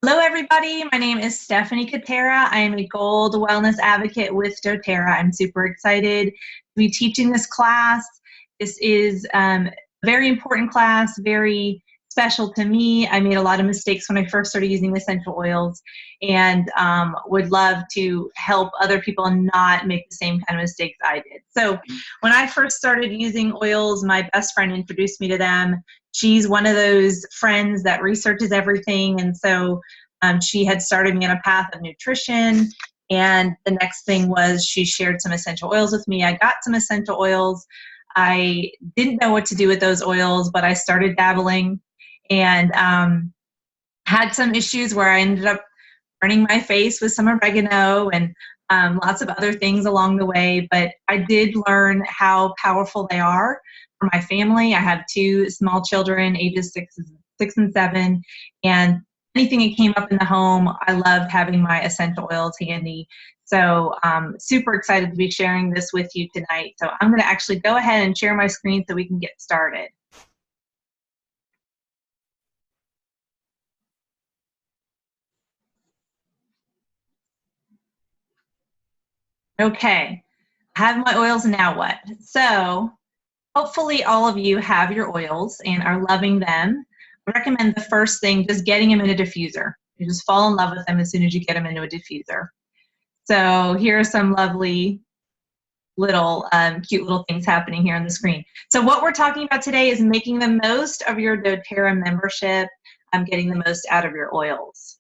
Hello, everybody. My name is Stephanie Katera. I am a Gold Wellness Advocate with doTERRA. I'm super excited to be teaching this class. This is a very important class, very special to me. I made a lot of mistakes when I first started using essential oils and would love to help other people not make the same kind of mistakes I did. So when I first started using oils, my best friend introduced me to them. She's one of those friends that researches everything, and so she had started me on a path of nutrition, and the next thing was she shared some essential oils with me. I got some essential oils. I didn't know what to do with those oils, but I started dabbling and had some issues where I ended up burning my face with some oregano and lots of other things along the way, but I did learn how powerful they are for my family. I have two small children, ages 6 and 7, and anything that came up in the home, I loved having my essential oils handy. So super excited to be sharing this with you tonight. So I'm going to actually go ahead and share my screen so we can get started. Okay, I have my oils, now what? So hopefully all of you have your oils and are loving them. I recommend the first thing, just getting them in a diffuser. You just fall in love with them as soon as you get them into a diffuser. So here are some lovely little cute little things happening here on the screen. So what we're talking about today is making the most of your doTERRA membership, getting the most out of your oils.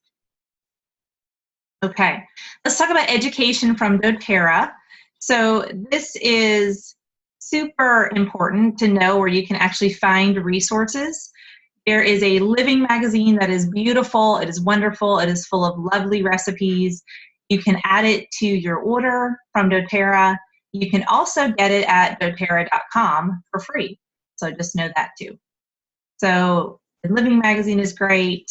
Okay, let's talk about education from doTERRA. So this is super important to know where you can actually find resources. There is a living magazine that is beautiful. It is wonderful. It is full of lovely recipes. You can add it to your order from doTERRA. You can also get it at doterra.com for free. So just know that too. So the living magazine is great.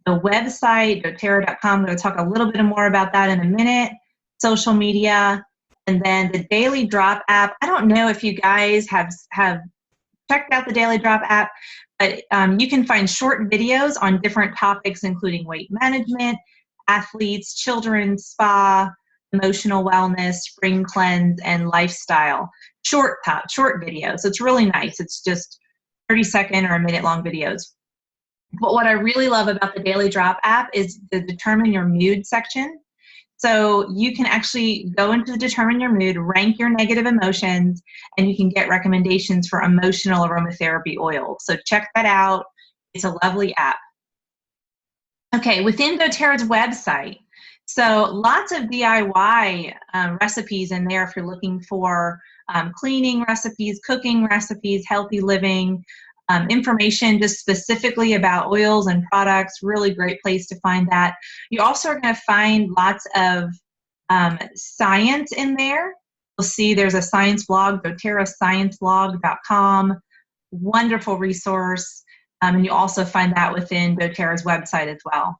The website, doterra.com, I'm going to talk a little bit more about that in a minute. Social media. And then the Daily Drop app. I don't know if you guys have checked out the Daily Drop app, but you can find short videos on different topics, including weight management, athletes, children, spa, emotional wellness, spring cleanse, and lifestyle. Short videos. So it's really nice. It's just 30-second or a minute-long videos. But what I really love about the Daily Drop app is the Determine Your Mood section. So you can actually go into the Determine Your Mood, rank your negative emotions, and you can get recommendations for emotional aromatherapy oils. So check that out. It's a lovely app. Okay, within doTERRA's website, so lots of DIY recipes in there if you're looking for cleaning recipes, cooking recipes, healthy living, information just specifically about oils and products. Really great place to find that. You also are going to find lots of science in there. You'll see there's a science blog, doterrascienceblog.com. Wonderful resource. And you also find that within doTERRA's website as well.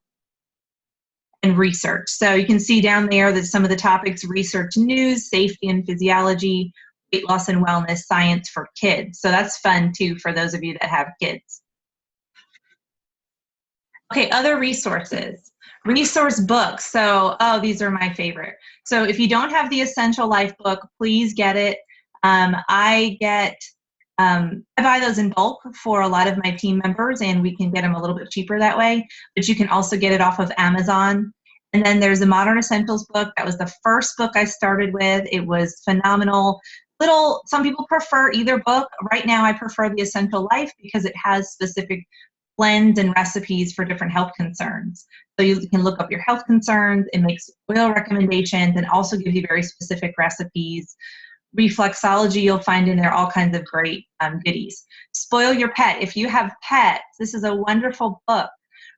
And research. So you can see down there that some of the topics: research news, safety and physiology, weight loss and wellness, science for kids. So that's fun too for those of you that have kids. Okay, other resources. Resource books. So, these are my favorite. So if you don't have the Essential Life book, please get it. I buy those in bulk for a lot of my team members, and we can get them a little bit cheaper that way, but you can also get it off of Amazon. And then there's the Modern Essentials book. That was the first book I started with. It was phenomenal. Some people prefer either book. Right now I prefer the Essential Life because it has specific blends and recipes for different health concerns. So you can look up your health concerns. It makes oil recommendations and also gives you very specific recipes. Reflexology, you'll find in there all kinds of great goodies. Spoil Your Pet. If you have pets, this is a wonderful book,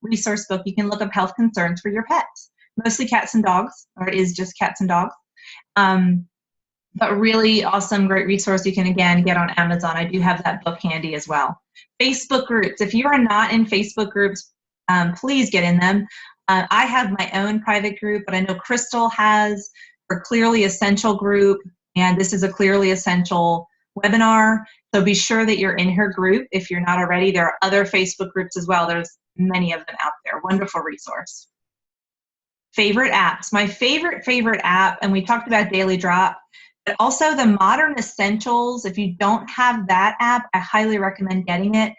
resource book. You can look up health concerns for your pets. Mostly cats and dogs, or it is just cats and dogs. But really awesome, great resource you can, again, get on Amazon. I do have that book handy as well. Facebook groups. If you are not in Facebook groups, please get in them. I have my own private group, but I know Crystal has her Clearly Essential group, and this is a Clearly Essential webinar. So be sure that you're in her group if you're not already. There are other Facebook groups as well. There's many of them out there. there. Wonderful resource. Favorite apps. My favorite app, and we talked about Daily Drop, but also the Modern Essentials. If you don't have that app, I highly recommend getting it.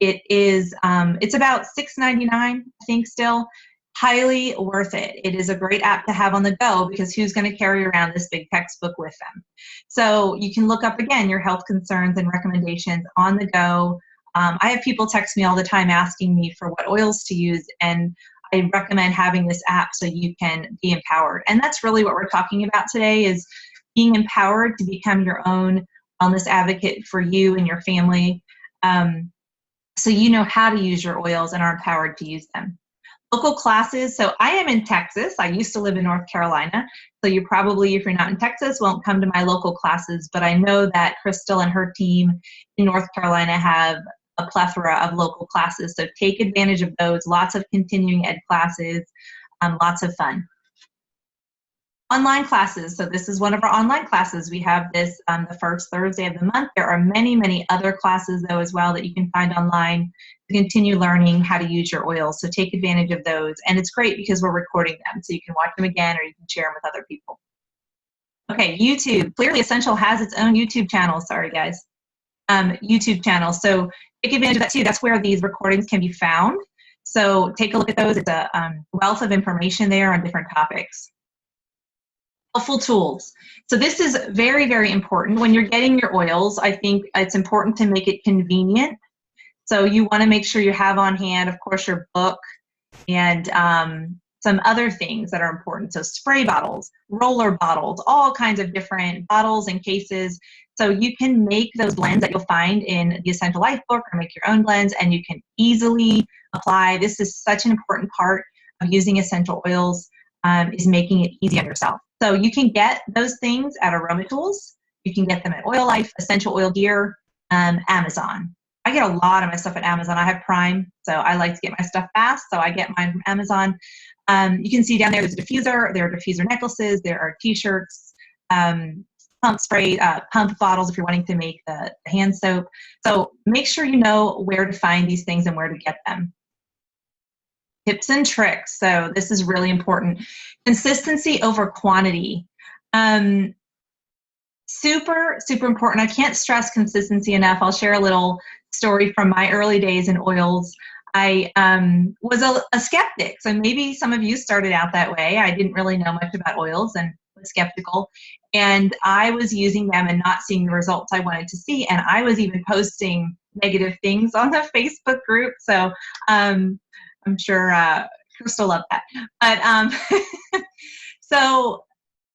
It is, it's about $6.99, I think still. Highly worth it. It is a great app to have on the go because who's going to carry around this big textbook with them? So you can look up, again, your health concerns and recommendations on the go. I have people text me all the time asking me for what oils to use, and I recommend having this app so you can be empowered. And that's really what we're talking about today, is being empowered to become your own wellness advocate for you and your family, so you know how to use your oils and are empowered to use them. Local classes. So I am in Texas. I used to live in North Carolina. So you probably, if you're not in Texas, won't come to my local classes. But I know that Crystal and her team in North Carolina have a plethora of local classes. So take advantage of those. Lots of continuing ed classes. Lots of fun. Online classes. So this is one of our online classes. We have this the first Thursday of the month. There are many, many other classes, though, as well, that you can find online to continue learning how to use your oils. So take advantage of those. And it's great because we're recording them, so you can watch them again or you can share them with other people. Okay, YouTube. Clearly Essential has its own YouTube channel. Sorry, guys. YouTube channel. So take advantage of that, too. That's where these recordings can be found. So take a look at those. It's a wealth of information there on different topics. Helpful tools. So this is very, very important. When you're getting your oils, I think it's important to make it convenient. So you want to make sure you have on hand, of course, your book and some other things that are important. So spray bottles, roller bottles, all kinds of different bottles and cases. So you can make those blends that you'll find in the Essential Life book, or make your own blends, and you can easily apply. This is such an important part of using essential oils, is making it easy on yourself. So you can get those things at Aroma Tools. You can get them at Oil Life, Essential Oil Gear, Amazon. I get a lot of my stuff at Amazon. I have Prime, so I like to get my stuff fast, so I get mine from Amazon. You can see down there's a diffuser. There are diffuser necklaces. There are T-shirts, pump spray, pump bottles if you're wanting to make the hand soap. So make sure you know where to find these things and where to get them. Tips and tricks. So this is really important. Consistency over quantity. Super, super important. I can't stress consistency enough. I'll share a little story from my early days in oils. I was a skeptic. So maybe some of you started out that way. I didn't really know much about oils and was skeptical. And I was using them and not seeing the results I wanted to see. And I was even posting negative things on the Facebook group. So I'm sure Crystal loved that. But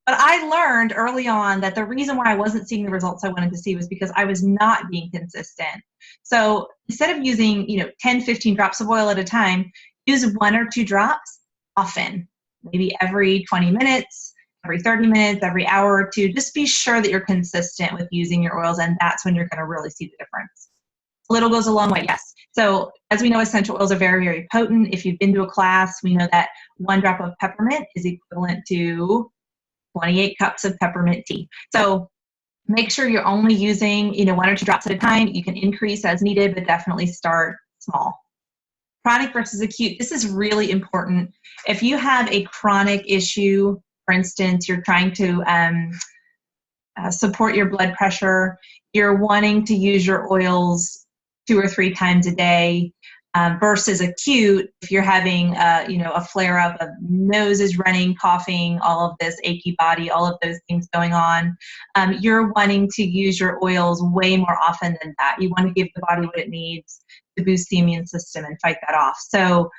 but I learned early on that the reason why I wasn't seeing the results I wanted to see was because I was not being consistent. So instead of using 10, 15 drops of oil at a time, use 1 or 2 drops often, maybe every 20 minutes, every 30 minutes, every hour or two. Just be sure that you're consistent with using your oils, and that's when you're going to really see the difference. A little goes a long way, yes. So as we know, essential oils are very, very potent. If you've been to a class, we know that 1 drop of peppermint is equivalent to 28 cups of peppermint tea. So make sure you're only using 1 or 2 drops at a time. You can increase as needed, but definitely start small. Chronic versus acute. This is really important. If you have a chronic issue, for instance, you're trying to support your blood pressure, you're wanting to use your oils 2 or 3 times a day, versus acute, if you're having a flare-up of nose is running, coughing, all of this achy body, all of those things going on, you're wanting to use your oils way more often than that. You want to give the body what it needs to boost the immune system and fight that off. So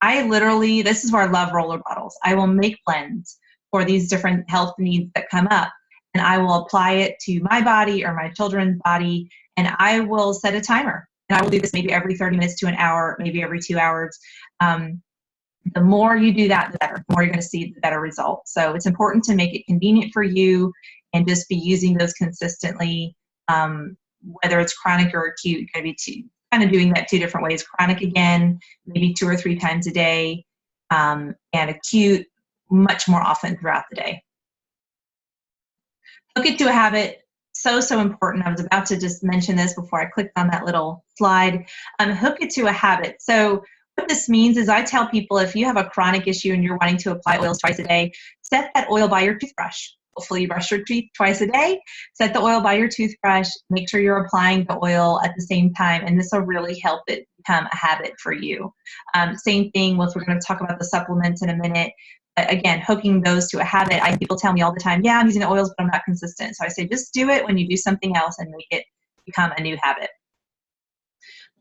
this is where I love roller bottles. I will make blends for these different health needs that come up, and I will apply it to my body or my children's body, and I will set a timer. And I will do this maybe every 30 minutes to an hour, maybe every 2 hours. The more you do that, the better. The more you're going to see, the better results. So it's important to make it convenient for you and just be using those consistently, whether it's chronic or acute. You're going to be kind of doing that 2 different ways. Chronic, again, maybe 2 or 3 times a day, and acute much more often throughout the day. Hook it to a habit. So important. I was about to just mention this before I clicked on that little slide. Hook it to a habit. So What this means is I tell people if you have a chronic issue and you're wanting to apply oils twice a day, set that oil by your toothbrush. Hopefully you brush your teeth twice a day. Set the oil by your toothbrush. Make sure you're applying the oil at the same time, and this will really help it become a habit for you. Same thing with, we're going to talk about the supplements in a minute. Again, hooking those to a habit. People tell me all the time, yeah, I'm using the oils, but I'm not consistent. So I say, just do it when you do something else and make it become a new habit.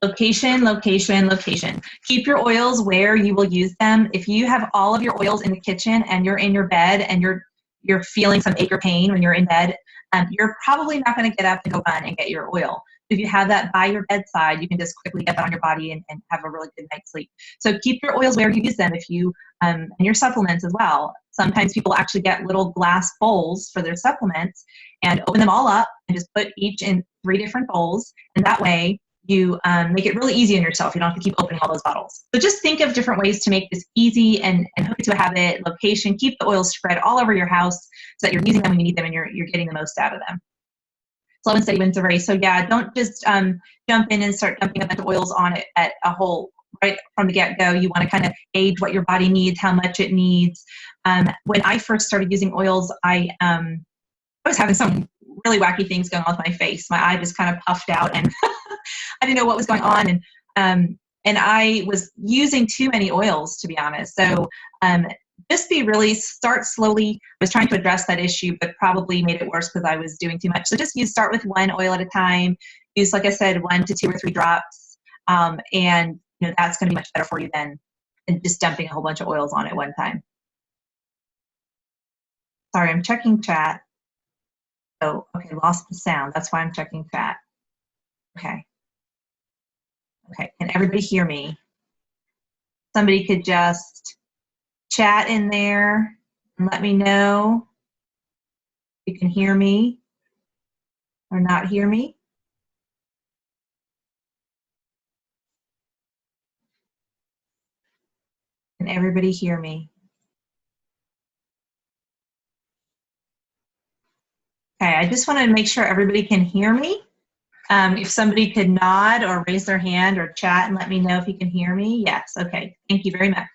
Location, location, location. Keep your oils where you will use them. If you have all of your oils in the kitchen and you're in your bed and you're feeling some ache or pain when you're in bed, you're probably not going to get up and go run and get your oil. If you have that by your bedside, you can just quickly get that on your body and have a really good night's sleep. So keep your oils where you use them. If you and your supplements as well. Sometimes people actually get little glass bowls for their supplements and open them all up and just put each in 3 different bowls, and that way you make it really easy on yourself. You don't have to keep opening all those bottles. So just think of different ways to make this easy and hook it to a habit. Location, keep the oils spread all over your house so that you're using them when you need them and you're getting the most out of them. Slow and steady wins the race. So yeah, don't just jump in and start dumping a bunch of oils on it at a whole right from the get-go. You want to kind of gauge what your body needs, how much it needs. When I first started using oils, I was having some really wacky things going on with my face. My eye just kind of puffed out and I didn't know what was going on. And I was using too many oils, to be honest. So just start slowly. I was trying to address that issue, but probably made it worse because I was doing too much. So just start with 1 oil at a time. Use, like I said, 1 to 2 or 3 drops. And that's going to be much better for you than just dumping a whole bunch of oils on at one time. Sorry, I'm checking chat. Oh, okay, lost the sound. That's why I'm checking chat. Okay. Okay, can everybody hear me? Somebody could just chat in there and let me know if you can hear me or not hear me. Can everybody hear me? Okay, I just wanted to make sure everybody can hear me. If somebody could nod or raise their hand or chat and let me know if you can hear me. Yes, okay, thank you very much.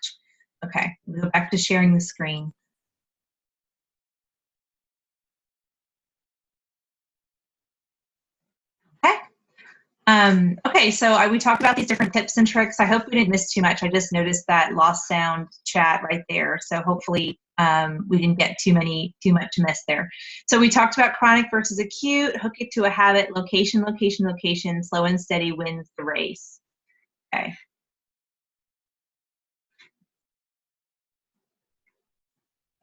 Okay, we'll go back to sharing the screen. Okay. Okay, so we talked about these different tips and tricks. I hope we didn't miss too much. I just noticed that lost sound chat right there. So hopefully we didn't get too much to miss there. So we talked about chronic versus acute, hook it to a habit, location, location, location, slow and steady wins the race. Okay.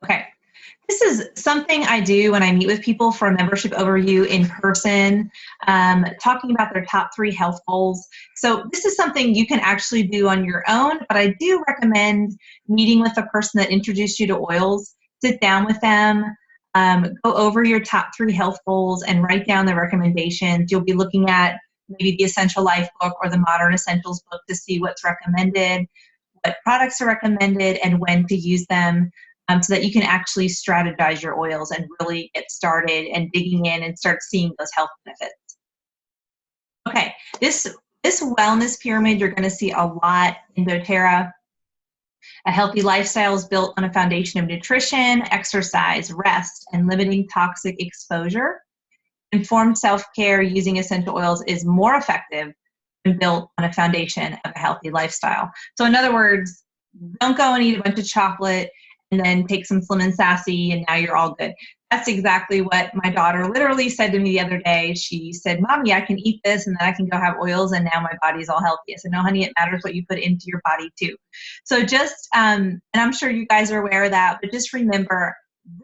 Okay. This is something I do when I meet with people for a membership overview in person, talking about their top 3 health goals. So this is something you can actually do on your own, but I do recommend meeting with the person that introduced you to oils, sit down with them, go over your top 3 health goals and write down the recommendations. You'll be looking at maybe the Essential Life book or the Modern Essentials book to see what's recommended, what products are recommended, and when to use them. So that you can actually strategize your oils and really get started and digging in and start seeing those health benefits. Okay, this wellness pyramid you're going to see a lot in doTERRA. A healthy lifestyle is built on a foundation of nutrition, exercise, rest, and limiting toxic exposure. Informed self-care using essential oils is more effective when built on a foundation of a healthy lifestyle. So in other words, don't go and eat a bunch of chocolate and then take some Slim and Sassy and now you're all good. That's exactly what my daughter literally said to me the other day. She said, Mommy, I can eat this and then I can go have oils and now my body's all healthy. I said, no, honey, it matters what you put into your body too. So just, and I'm sure you guys are aware of that, but just remember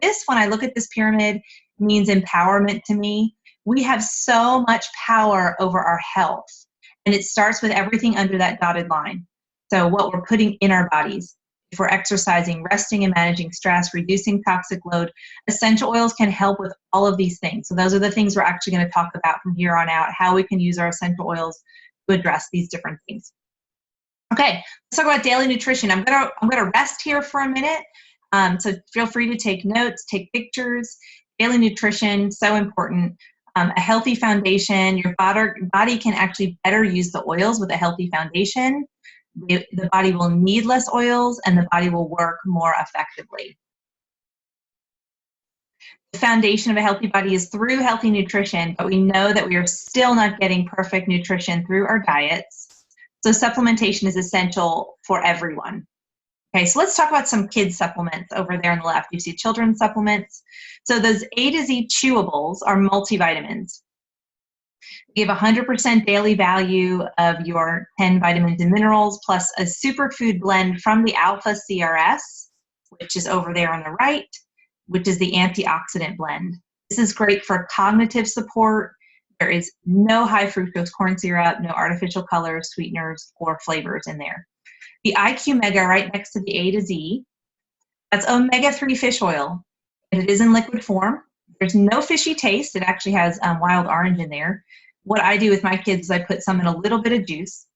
this, when I look at this pyramid, means empowerment to me. We have so much power over our health, and it starts with everything under that dotted line. So what we're putting in our bodies. If we're exercising, resting and managing stress, reducing toxic load, essential oils can help with all of these things. So those are the things we're actually going to talk about from here on out, how we can use our essential oils to address these different things. Okay, let's talk about daily nutrition. I'm gonna rest here for a minute. So feel free to take notes, take pictures. Daily nutrition, so important. A healthy foundation. Your body can actually better use the oils with a healthy foundation. The body will need less oils and the body will work more effectively. The foundation of a healthy body is through healthy nutrition, but we know that we are still not getting perfect nutrition through our diets. So supplementation is essential for everyone. Okay, so let's talk about some kids supplements over there on the left. You see children's supplements. So those A to Z chewables are multivitamins. You have 100% daily value of your 10 vitamins and minerals, plus a superfood blend from the Alpha CRS, which is over there on the right, which is the antioxidant blend. This is great for cognitive support. There is no high fructose corn syrup, no artificial colors, sweeteners, or flavors in there. The IQ Mega right next to the A to Z, that's omega-3 fish oil, and it is in liquid form. There's no fishy taste. It actually has wild orange in there. What I do with my kids is I put some in a little bit of juice.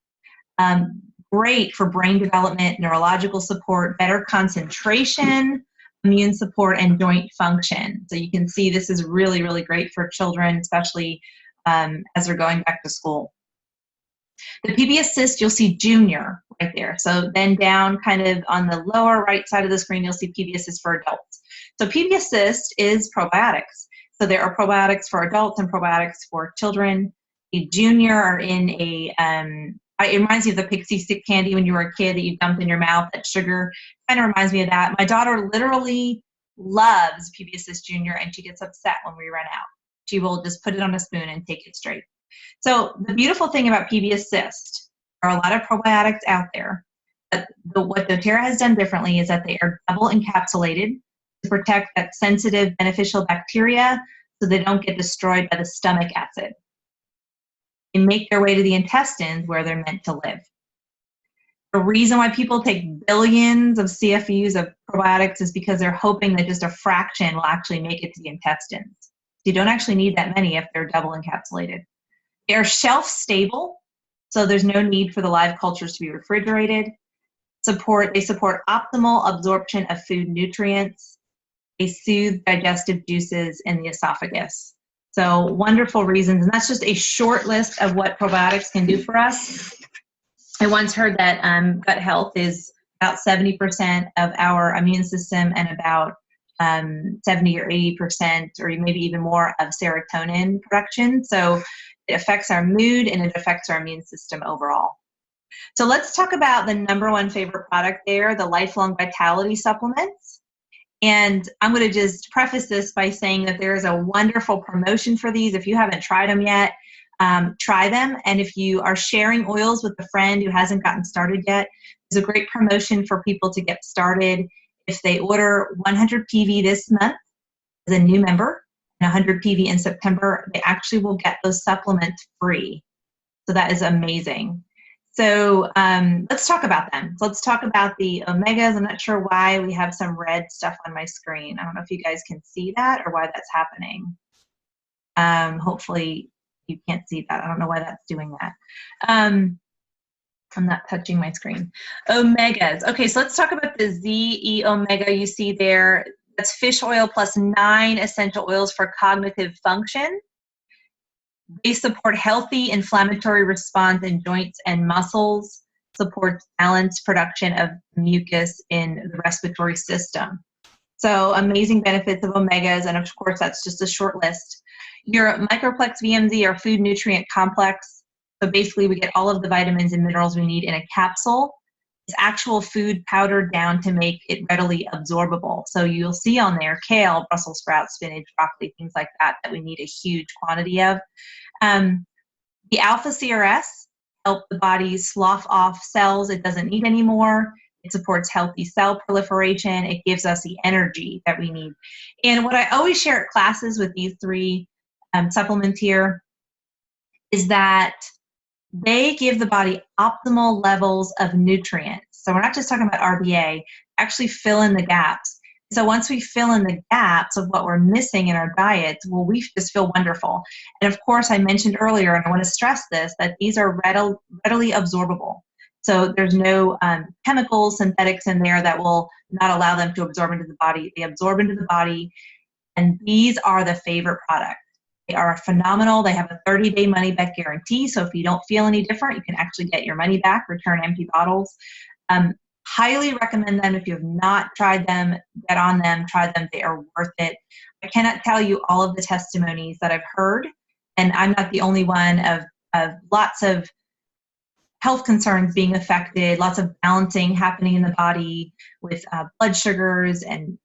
Great for brain development, neurological support, better concentration, immune support, and joint function. So you can see this is really, really great for children, especially as they're going back to school. The PB Assist, you'll see Junior right there. So then down kind of on the lower right side of the screen, you'll see PB Assist for adults. So PB Assist is probiotics. So there are probiotics for adults and probiotics for children. A Junior are in a, it reminds me of the pixie stick candy when you were a kid that you dumped in your mouth, that sugar. Kind of reminds me of that. My daughter literally loves PB Assist Junior, and she gets upset when we run out. She will just put it on a spoon and take it straight. So the beautiful thing about PB Assist, there are a lot of probiotics out there, but what doTERRA has done differently is that they are double encapsulated to protect that sensitive beneficial bacteria so they don't get destroyed by the stomach acid. They make their way to the intestines where they're meant to live. The reason why people take billions of CFUs of probiotics is because they're hoping that just a fraction will actually make it to the intestines. You don't actually need that many if they're double encapsulated. They are shelf stable, so there's no need for the live cultures to be refrigerated. They support optimal absorption of food nutrients. They soothe digestive juices in the esophagus. So wonderful reasons, and that's just a short list of what probiotics can do for us. I once heard that gut health is about 70% of our immune system and about 70 or 80% or maybe even more of serotonin production. So it affects our mood and it affects our immune system overall. So let's talk about the #1 favorite product there, the Lifelong Vitality Supplements. And I'm going to just preface this by saying that there is a wonderful promotion for these. If you haven't tried them yet, try them. And if you are sharing oils with a friend who hasn't gotten started yet, there's a great promotion for people to get started. If they order 100 PV this month as a new member and 100 PV in September, they actually will get those supplements free. So that is amazing. So let's talk about them. So let's talk about the omegas. I'm not sure why we have some red stuff on my screen. I don't know if you guys can see that or why that's happening. Hopefully you can't see that. I don't know why that's doing that. I'm not touching my screen. Omegas. Okay, so let's talk about the ZE Omega you see there. That's fish oil plus 9 essential oils for cognitive function. They support healthy inflammatory response in joints and muscles, supports balanced production of mucus in the respiratory system. So amazing benefits of omegas, and of course that's just a short list. Your Microplex VMZ or food nutrient complex. So basically we get all of the vitamins and minerals we need in a capsule. It's actual food powdered down to make it readily absorbable. So you'll see on there kale, Brussels sprouts, spinach, broccoli, things like that we need a huge quantity of. The Alpha CRS help the body slough off cells it doesn't need anymore. It supports healthy cell proliferation. It gives us the energy that we need. And what I always share at classes with these 3 supplements here is that they give the body optimal levels of nutrients. So we're not just talking about RBA, actually fill in the gaps. So once we fill in the gaps of what we're missing in our diets, well, we just feel wonderful. And of course, I mentioned earlier, and I want to stress this, that these are readily absorbable. So there's no chemicals, synthetics in there that will not allow them to absorb into the body. They absorb into the body, and these are the favorite products. They are phenomenal. They have a 30-day money-back guarantee, so if you don't feel any different, you can actually get your money back, return empty bottles. Highly recommend them. If you have not tried them, get on them, try them. They are worth it. I cannot tell you all of the testimonies that I've heard, and I'm not the only one of lots of health concerns being affected, lots of balancing happening in the body with blood sugars and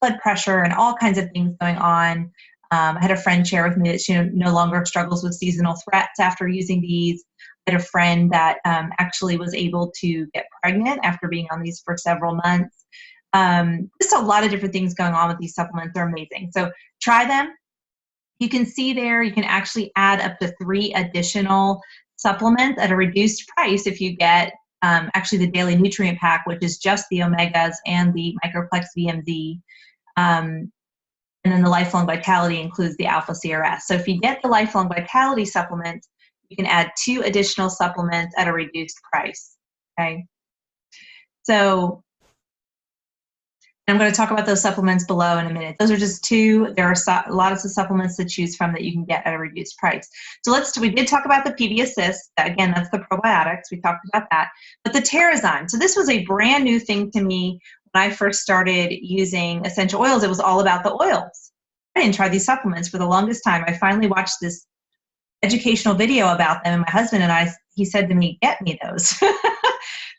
blood pressure and all kinds of things going on. I had a friend share with me that she no longer struggles with seasonal threats after using these. I had a friend that actually was able to get pregnant after being on these for several months. Just a lot of different things going on with these supplements. They're amazing. So try them. You can see there, you can actually add up to 3 additional supplements at a reduced price if you get actually the daily nutrient pack, which is just the omegas and the microplex VMZ. And then the lifelong vitality includes the alpha CRS. So if you get the lifelong vitality supplement, you can add 2 additional supplements at a reduced price. Okay. So I'm going to talk about those supplements below in a minute. Those are just 2. There are lots of supplements to choose from that you can get at a reduced price. So we did talk about the PB Assist. Again, that's the probiotics. We talked about that. But the TerraZyme. So this was a brand new thing to me when I first started using essential oils. It was all about the oils. I didn't try these supplements for the longest time. I finally watched this educational video about them, and my husband and he said to me, get me those.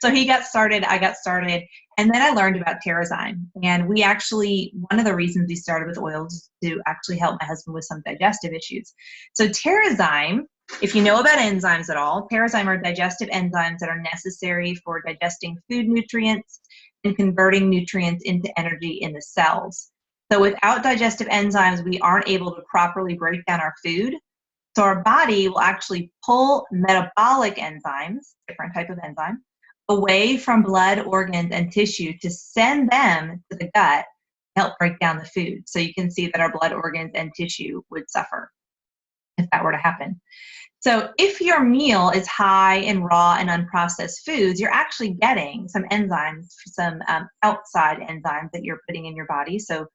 So he got started, I got started, and then I learned about TerraZyme. And one of the reasons we started with oils is to actually help my husband with some digestive issues. So TerraZyme, if you know about enzymes at all, TerraZyme are digestive enzymes that are necessary for digesting food nutrients and converting nutrients into energy in the cells. So without digestive enzymes, we aren't able to properly break down our food. So our body will actually pull metabolic enzymes, different type of enzyme, away from blood, organs, and tissue to send them to the gut to help break down the food. So you can see that our blood, organs, and tissue would suffer if that were to happen. So if your meal is high in raw and unprocessed foods, you're actually getting some enzymes, some outside enzymes that you're putting in your body. So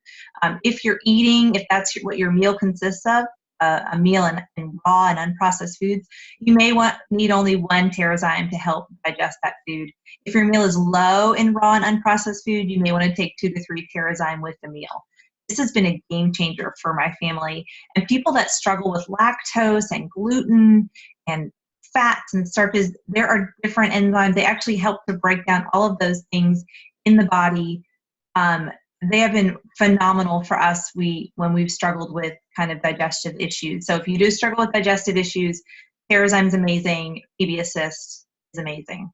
if you're eating, if that's what your meal consists of, a meal in raw and unprocessed foods, you may need only 1 TerraZyme to help digest that food. If your meal is low in raw and unprocessed food, you may want to take 2 to 3 TerraZyme with the meal. This has been a game changer for my family. And people that struggle with lactose and gluten and fats and starches, there are different enzymes. They actually help to break down all of those things in the body. They have been phenomenal for us when we've struggled with kind of digestive issues. So if you do struggle with digestive issues, TerraZyme is amazing. PB Assist is amazing.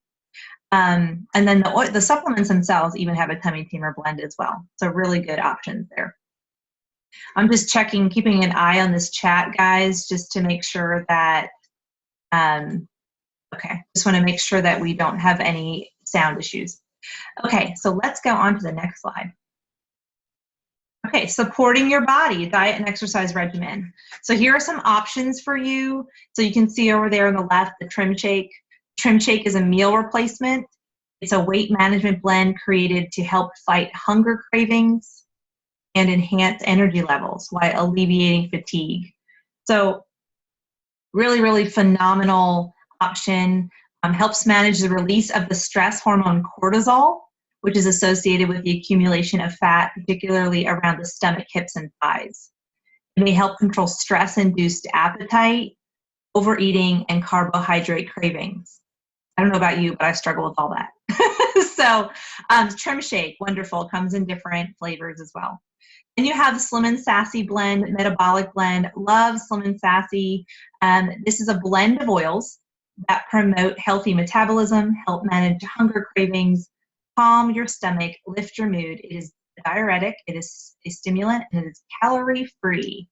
And then the supplements themselves even have a tummy tamer blend as well. So really good options there. I'm just keeping an eye on this chat, guys, just to make sure that, just want to make sure that we don't have any sound issues. Okay, so let's go on to the next slide. Okay, supporting your body, diet and exercise regimen. So here are some options for you. So you can see over there on the left, the Trim Shake. Trim Shake is a meal replacement. It's a weight management blend created to help fight hunger cravings and enhance energy levels while alleviating fatigue. So really, really phenomenal option. Helps manage the release of the stress hormone cortisol, which is associated with the accumulation of fat, particularly around the stomach, hips, and thighs. It may help control stress-induced appetite, overeating, and carbohydrate cravings. I don't know about you, but I struggle with all that. So Trim Shake, wonderful, comes in different flavors as well. And you have the Slim and Sassy blend, metabolic blend. Love Slim and Sassy. This is a blend of oils that promote healthy metabolism, help manage hunger cravings, calm your stomach, lift your mood. It is diuretic, it is a stimulant, and it is calorie-free.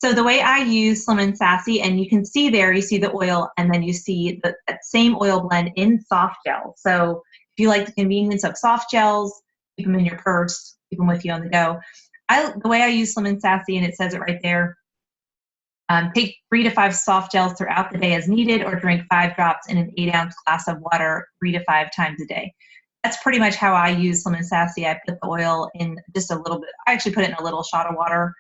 So the way I use Slim and Sassy, and you can see there, you see the oil, and then you see that same oil blend in soft gel. So if you like the convenience of soft gels, keep them in your purse, keep them with you on the go. The way I use Slim and Sassy, and it says it right there, take 3 to 5 soft gels throughout the day as needed, or drink 5 drops in an 8-ounce glass of water 3 to 5 times a day. That's pretty much how I use Slim and Sassy. I put the oil in just a little bit. I actually put it in a little shot of water.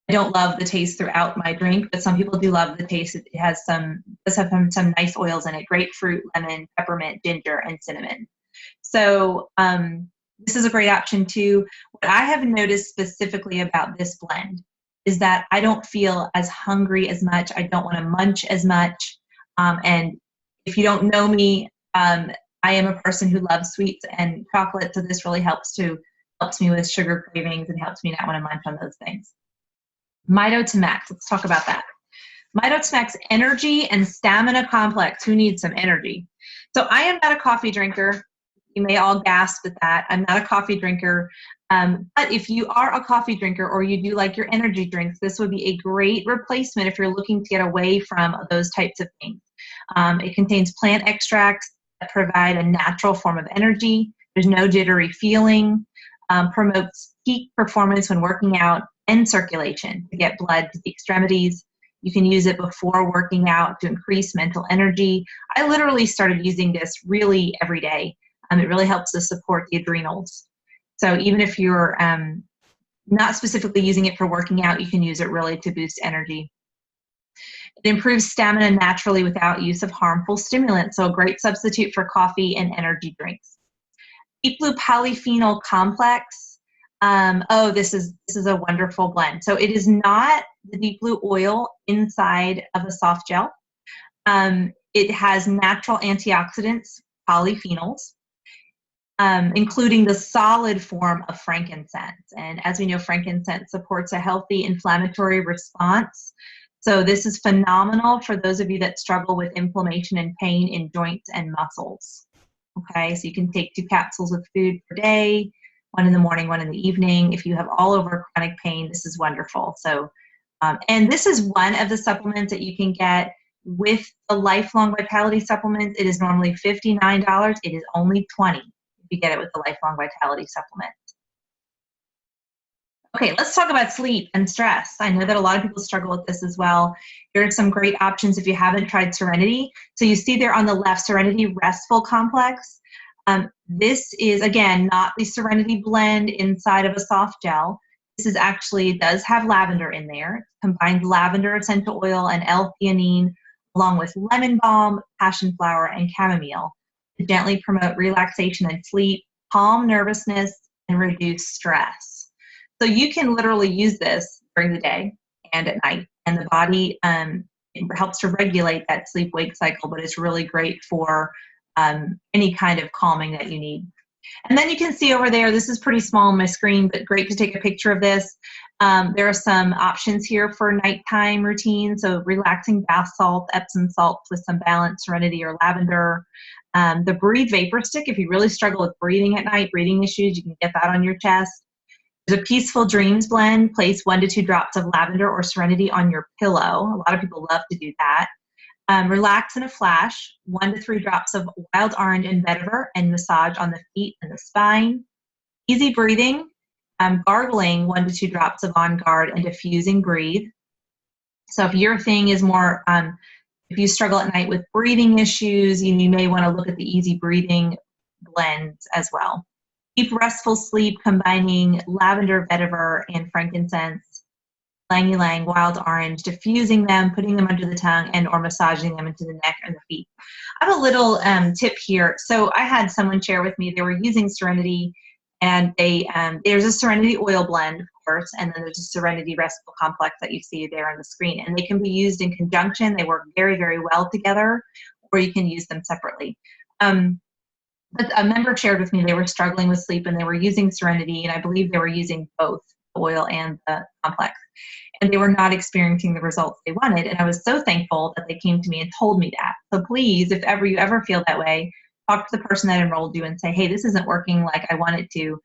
I don't love the taste throughout my drink, but some people do love the taste. It has does have some nice oils in it: grapefruit, lemon, peppermint, ginger, and cinnamon. So this is a great option too. What I have noticed specifically about this blend is that I don't feel as hungry as much. I don't want to munch as much. And if you don't know me, I am a person who loves sweets and chocolate, so this really helps me with sugar cravings and helps me not want to munch on those things. Mito to Max, let's talk about that. Mito to Max Energy and Stamina Complex. Who needs some energy? So I am not a coffee drinker. You may all gasp at that. I'm not a coffee drinker. But if you are a coffee drinker or you do like your energy drinks, this would be a great replacement if you're looking to get away from those types of things. It contains plant extracts that provide a natural form of energy. There's no jittery feeling. Promotes peak performance when working out and circulation to get blood to the extremities. You can use it before working out to increase mental energy. I literally started using this really every day. It really helps to support the adrenals. So even if you're not specifically using it for working out, you can use it really to boost energy. It improves stamina naturally without use of harmful stimulants, so a great substitute for coffee and energy drinks. Deep Blue Polyphenol Complex. Oh, this is a wonderful blend. So it is not the Deep Blue oil inside of a soft gel. It has natural antioxidants, polyphenols, including the solid form of frankincense. And as we know, frankincense supports a healthy inflammatory response. So this is phenomenal for those of you that struggle with inflammation and pain in joints and muscles. Okay, so you can take 2 capsules with food per day, 1 in the morning, 1 in the evening. If you have all over chronic pain, this is wonderful. So, and this is one of the supplements that you can get with the Lifelong Vitality supplements. It is normally $59. It is only $20 if you get it with the Lifelong Vitality supplement. Okay, let's talk about sleep and stress. I know that a lot of people struggle with this as well. Here are some great options if you haven't tried Serenity. So you see there on the left, Serenity Restful Complex. This is, again, not the Serenity blend inside of a soft gel. This is actually, does have lavender in there. It combines lavender essential oil and L-theanine along with lemon balm, passion flower, and chamomile to gently promote relaxation and sleep, calm nervousness, and reduce stress. So you can literally use this during the day and at night, and the body it helps to regulate that sleep-wake cycle, but it's really great for any kind of calming that you need. And then you can see over there, this is pretty small on my screen, but great to take a picture of this. There are some options here for nighttime routine. So relaxing bath salt, Epsom salts with some balanced Serenity or lavender. The Breathe Vapor Stick, if you really struggle with breathing at night, breathing issues, you can get that on your chest. There's a Peaceful Dreams blend. Place 1 to 2 drops of lavender or Serenity on your pillow. A lot of people love to do that. Relax in a flash, 1 to 3 drops of wild orange and vetiver, and massage on the feet and the spine. Easy breathing, gargling, 1 to 2 drops of On Guard and diffusing breathe. So if your thing is more, if you struggle at night with breathing issues, you may want to look at the easy breathing blends as well. Deep restful sleep, combining lavender, vetiver, and frankincense. Ylang Ylang, wild orange, diffusing them, putting them under the tongue, and or massaging them into the neck and the feet. I have a little tip here. So I had someone share with me, they were using Serenity, and there's a Serenity oil blend, of course, and then there's a Serenity Restful Complex that you see there on the screen. And they can be used in conjunction. They work very, very well together, or you can use them separately. But a member shared with me they were struggling with sleep and they were using Serenity, and I believe they were using both the oil and the complex, and they were not experiencing the results they wanted. And I was so thankful that they came to me and told me that. So please, if ever you ever feel that way, talk to the person that enrolled you and say, hey, this isn't working like I want it to.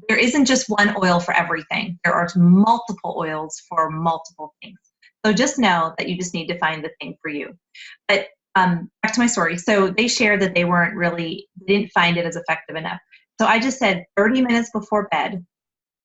There isn't just one oil for everything. There are multiple oils for multiple things. So just know that you just need to find the thing for you. But back to my story. So they shared that they didn't find it as effective enough. So I just said 30 minutes before bed,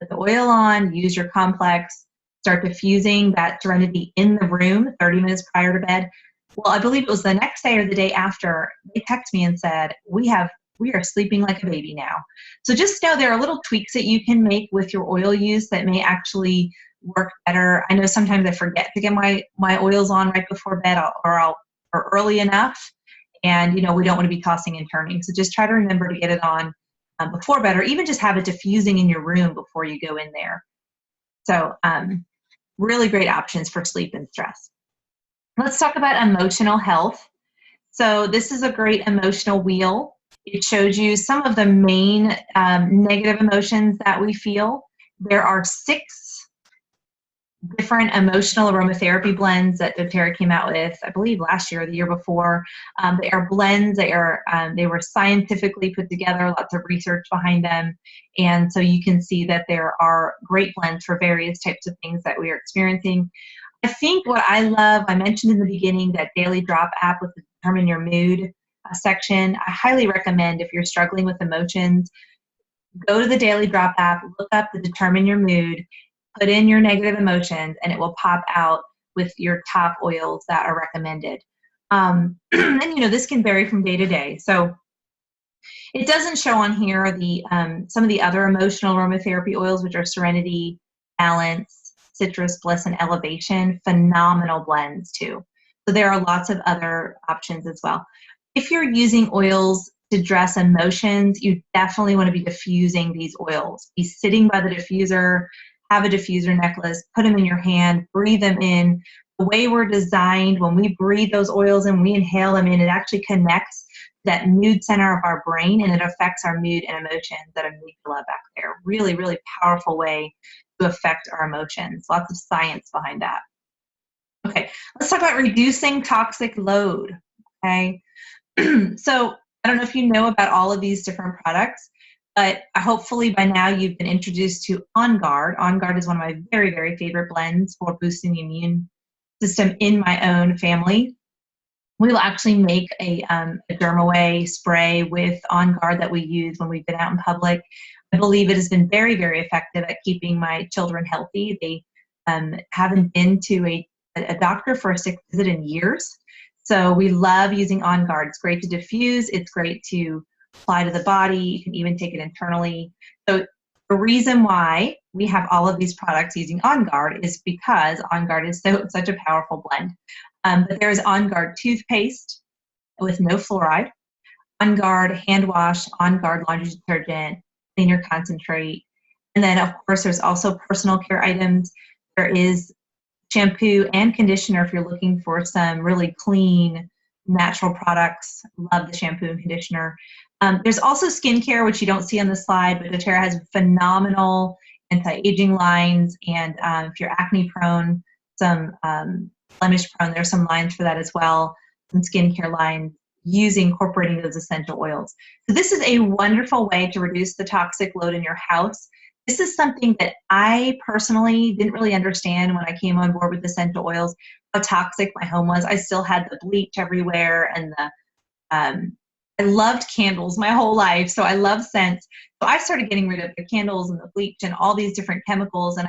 put the oil on, use your complex, start diffusing that Serenity in the room 30 minutes prior to bed. Well, I believe it was the next day or the day after, they texted me and said, we are sleeping like a baby now. So just know there are little tweaks that you can make with your oil use that may actually work better. I know sometimes I forget to get my oils on right before bed or early enough, and we don't want to be tossing and turning. So just try to remember to get it on before bed, or even just have it diffusing in your room before you go in there. So really great options for sleep and stress. Let's talk about emotional health. So this is a great emotional wheel. It shows you some of the main negative emotions that we feel. There are 6 different emotional aromatherapy blends that doTERRA came out with, I believe last year or the year before. They are blends. They were scientifically put together, lots of research behind them. And so you can see that there are great blends for various types of things that we are experiencing. I think what I love, I mentioned in the beginning, that Daily Drop app with the Determine Your Mood section. I highly recommend, if you're struggling with emotions, go to the Daily Drop app, look up the Determine Your Mood, put in your negative emotions, and it will pop out with your top oils that are recommended. And this can vary from day to day. So it doesn't show on here the some of the other emotional aromatherapy oils, which are Serenity, Balance, Citrus, Bliss, and Elevation. Phenomenal blends too. So there are lots of other options as well. If you're using oils to address emotions, you definitely want to be diffusing these oils. Be sitting by the diffuser, have a diffuser necklace, put them in your hand, breathe them in. The way we're designed, when we breathe those oils and we inhale them in, it actually connects that mood center of our brain, and it affects our mood and emotions, that amygdala back there. Really, really powerful way to affect our emotions. Lots of science behind that. Okay, let's talk about reducing toxic load. Okay, so I don't know if you know about all of these different products, but hopefully by now you've been introduced to On Guard. On Guard is one of my very, very favorite blends for boosting the immune system in my own family. We will actually make a Dermaway spray with On Guard that we use when we've been out in public. I believe it has been very, very effective at keeping my children healthy. They haven't been to a doctor for a sick visit in years. So we love using On Guard. It's great to diffuse. It's great to apply to the body. You can even take it internally. So the reason why we have all of these products using On Guard is because On Guard is such a powerful blend. But there's On Guard toothpaste with no fluoride, On Guard hand wash, On Guard laundry detergent, cleaner concentrate. And then, of course, there's also personal care items. There is shampoo and conditioner if you're looking for some really clean, natural products. Love the shampoo and conditioner. There's also skincare, which you don't see on the slide, but doTERRA has phenomenal anti-aging lines. And if you're acne prone, some blemish prone, there's some lines for that as well, some skincare lines incorporating those essential oils. So this is a wonderful way to reduce the toxic load in your house. This is something that I personally didn't really understand when I came on board with essential oils, how toxic my home was. I still had the bleach everywhere, and I loved candles my whole life, so I love scents. So I started getting rid of the candles and the bleach and all these different chemicals. And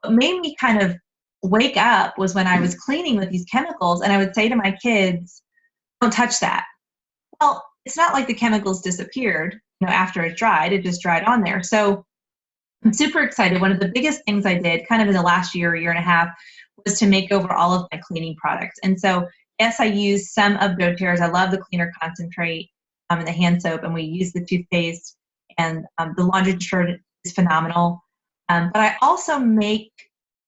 what made me kind of wake up was when I was cleaning with these chemicals, and I would say to my kids, "Don't touch that." Well, it's not like the chemicals disappeared, after it dried. It just dried on there. So I'm super excited. One of the biggest things I did kind of in the last year and a half was to make over all of my cleaning products. And so, yes, I use some of doTERRA's. I love the cleaner concentrate and the hand soap, and we use the toothpaste, and the laundry detergent is phenomenal. But I also make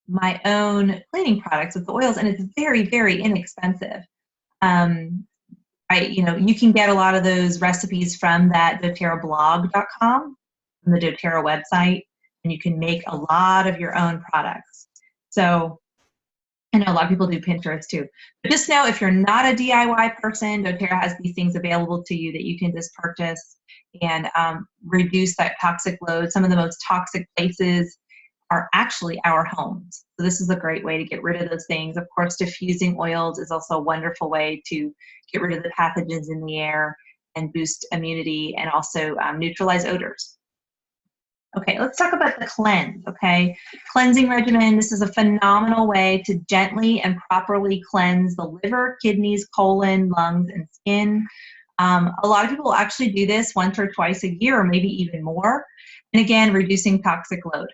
my own cleaning products with the oils, and it's very, very inexpensive. You can get a lot of those recipes from that doTERRAblog.com, from the doTERRA website, and you can make a lot of your own products. So I know a lot of people do Pinterest too. But just know, if you're not a DIY person, doTERRA has these things available to you that you can just purchase and reduce that toxic load. Some of the most toxic places are actually our homes. So this is a great way to get rid of those things. Of course, diffusing oils is also a wonderful way to get rid of the pathogens in the air and boost immunity, and also neutralize odors. Okay, let's talk about the cleanse, okay? Cleansing regimen. This is a phenomenal way to gently and properly cleanse the liver, kidneys, colon, lungs, and skin. A lot of people actually do this once or twice a year, or maybe even more. And again, reducing toxic load.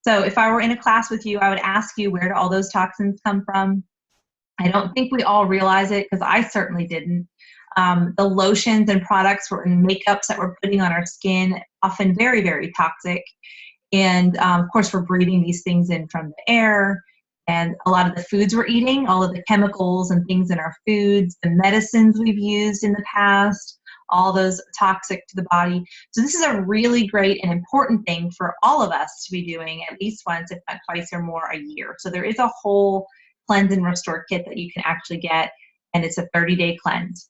So if I were in a class with you, I would ask you, where do all those toxins come from? I don't think we all realize it, because I certainly didn't. The lotions and products and makeups that we're putting on our skin, often very, very toxic. And of course, we're breathing these things in from the air. And a lot of the foods we're eating, all of the chemicals and things in our foods, the medicines we've used in the past, all those toxic to the body. So this is a really great and important thing for all of us to be doing at least once, if not twice or more a year. So there is a whole cleanse and restore kit that you can actually get, and it's a 30-day cleanse.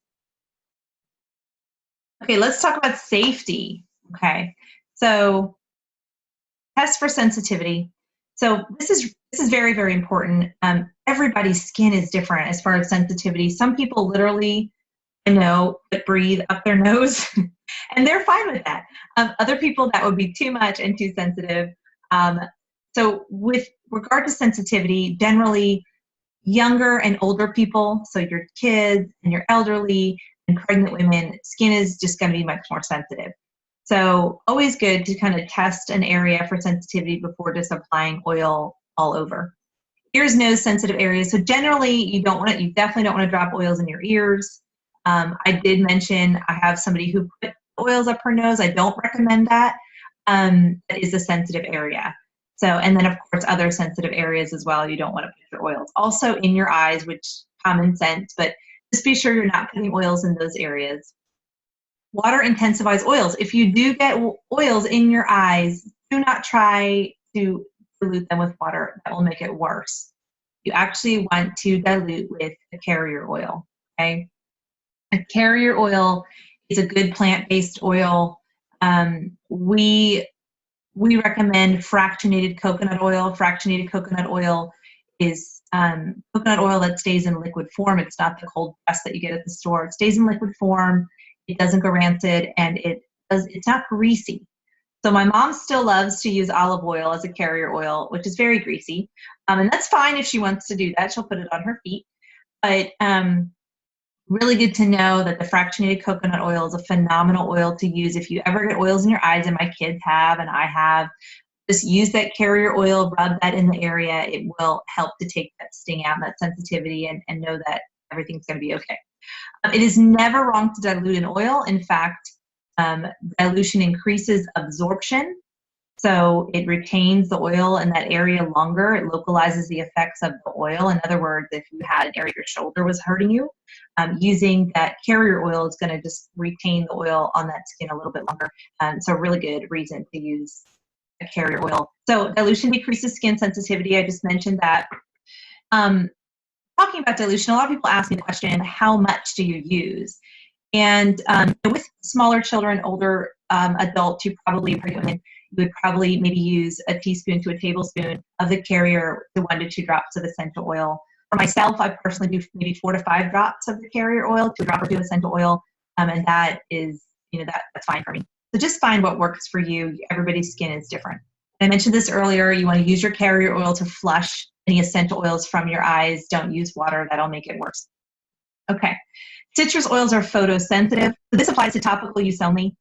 Okay, let's talk about safety. Okay, so test for sensitivity. So this is very, very important. Everybody's skin is different as far as sensitivity. Some people literally, I know, but breathe up their nose, and they're fine with that. Other people, that would be too much and too sensitive. So with regard to sensitivity, generally younger and older people, so your kids and your elderly and pregnant women, skin is just going to be much more sensitive. So always good to kind of test an area for sensitivity before just applying oil all over. Ears, nose, sensitive areas. So generally, you definitely don't want to drop oils in your ears. I did mention I have somebody who put oils up her nose. I don't recommend that. That is a sensitive area. So, and then of course, other sensitive areas as well, you don't want to put your oils. Also in your eyes, which common sense, but just be sure you're not putting oils in those areas. Water intensifies oils. If you do get oils in your eyes, do not try to dilute them with water. That will make it worse. You actually want to dilute with a carrier oil, okay? A carrier oil is a good plant-based oil. We recommend fractionated coconut oil. Fractionated coconut oil is coconut oil that stays in liquid form. It's not the cold press that you get at the store. It stays in liquid form. It doesn't go rancid, and it's not greasy. So my mom still loves to use olive oil as a carrier oil, which is very greasy. And that's fine if she wants to do that. She'll put it on her feet. But really good to know that the fractionated coconut oil is a phenomenal oil to use. If you ever get oils in your eyes, and my kids have, and I have, just use that carrier oil, rub that in the area. It will help to take that sting out and that sensitivity, and know that everything's going to be okay. It is never wrong to dilute an oil. In fact, dilution increases absorption. So it retains the oil in that area longer. It localizes the effects of the oil. In other words, if you had an area of your shoulder was hurting you, using that carrier oil is going to just retain the oil on that skin a little bit longer. So a really good reason to use a carrier oil. So dilution decreases skin sensitivity. I just mentioned that. Talking about dilution, a lot of people ask me the question, how much do you use? And with smaller children, older adults, you would probably maybe use a teaspoon to a tablespoon of the carrier, the 1 to 2 drops of essential oil. For myself, I personally do maybe 4 to 5 drops of the carrier oil, 2 drops or 2 essential oil, and that is, that's fine for me. So just find what works for you. Everybody's skin is different. And I mentioned this earlier, you want to use your carrier oil to flush any essential oils from your eyes. Don't use water, that'll make it worse. Okay, citrus oils are photosensitive. So this applies to topical use only.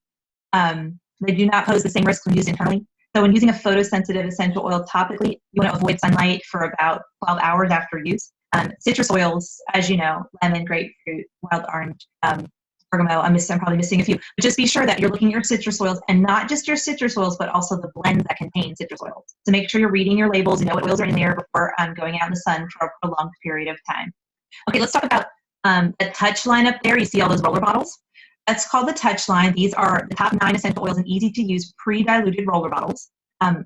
They do not pose the same risk when used internally. So when using a photosensitive essential oil topically, you want to avoid sunlight for about 12 hours after use. Citrus oils, as you know, lemon, grapefruit, wild orange, bergamot, I'm probably missing a few, but just be sure that you're looking at your citrus oils, and not just your citrus oils, but also the blends that contain citrus oils. So make sure you're reading your labels, you know what oils are in there before going out in the sun for a prolonged period of time. Okay, let's talk about the touch line up there. You see all those roller bottles? That's called the touch line. These are the top 9 essential oils and easy to use pre-diluted roller bottles.